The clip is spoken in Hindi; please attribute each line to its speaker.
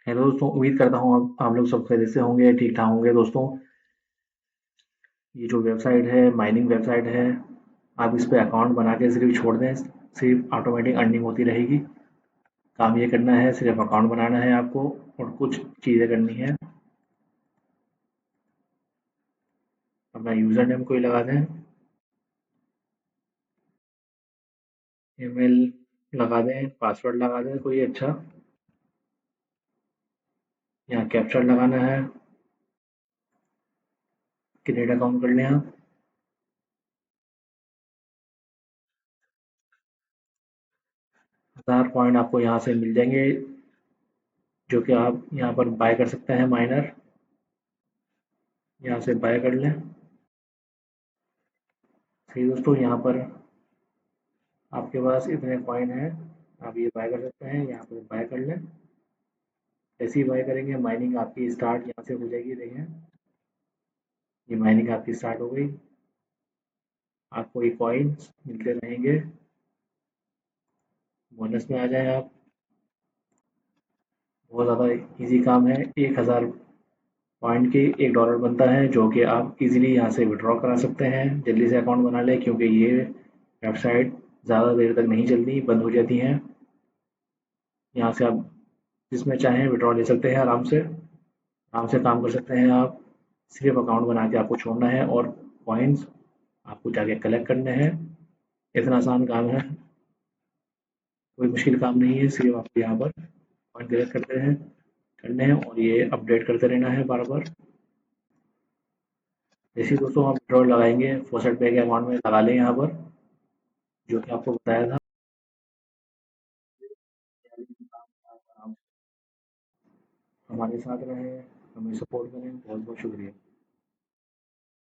Speaker 1: हेलो दोस्तों, उम्मीद करता हूँ आप लोग सब खैरियत से होंगे, ठीक ठाक होंगे। दोस्तों, ये जो वेबसाइट है, माइनिंग वेबसाइट है, आप इस पे अकाउंट बना के सिर्फ छोड़ दें, सिर्फ ऑटोमेटिक अर्निंग होती रहेगी। काम ये करना है, सिर्फ अकाउंट बनाना है आपको और कुछ चीज़ें करनी है। अपना यूज़र नेम कोई लगा दें, ईमेल लगा दें, पासवर्ड लगा दें कोई अच्छा, यहाँ कैप्चर लगाना है, क्रिएट अकाउंट कर लें आप। 1000 पॉइंट आपको यहाँ से मिल जाएंगे, जो कि आप यहाँ पर बाय कर सकते हैं। माइनर यहाँ से बाय कर लें। सही दोस्तों, यहाँ पर आपके पास इतने कॉइन हैं, आप ये बाय कर सकते हैं, यहाँ पर बाय कर लें। जैसे ही बाय करेंगे, माइनिंग आपकी स्टार्ट यहाँ से हो जाएगी। देखिए, ये माइनिंग आपकी स्टार्ट हो गई। आपको ये कॉइन्स मिलते रहेंगे। बोनस में आ जाएं आप। बहुत ज़्यादा इजी काम है। 1000 पॉइंट के $1 बनता है, जो कि आप इजीली यहाँ से विड्रॉ करा सकते हैं। जल्दी से अकाउंट बना लें, क्योंकि ये वेबसाइट ज़्यादा देर तक नहीं चलती, बंद हो जाती हैं। यहाँ से आप जिसमें चाहें विड्रॉ ले सकते हैं। आराम से काम कर सकते हैं आप। सिर्फ अकाउंट बना के आपको छोड़ना है और कॉइन्स आपको जाके कलेक्ट करने हैं। इतना आसान काम है, कोई मुश्किल काम नहीं है। सिर्फ आपको यहाँ पर कॉइन कलेक्ट करने हैं और ये अपडेट करते रहना है बार बार। जैसे ही दोस्तों आप विड्रॉ लगाएंगे, फॉसेट पे के अकाउंट में लगा लें यहाँ पर, जो कि आपको बताया था। आप हमारे साथ रहें, हमें सपोर्ट करें। बहुत बहुत शुक्रिया।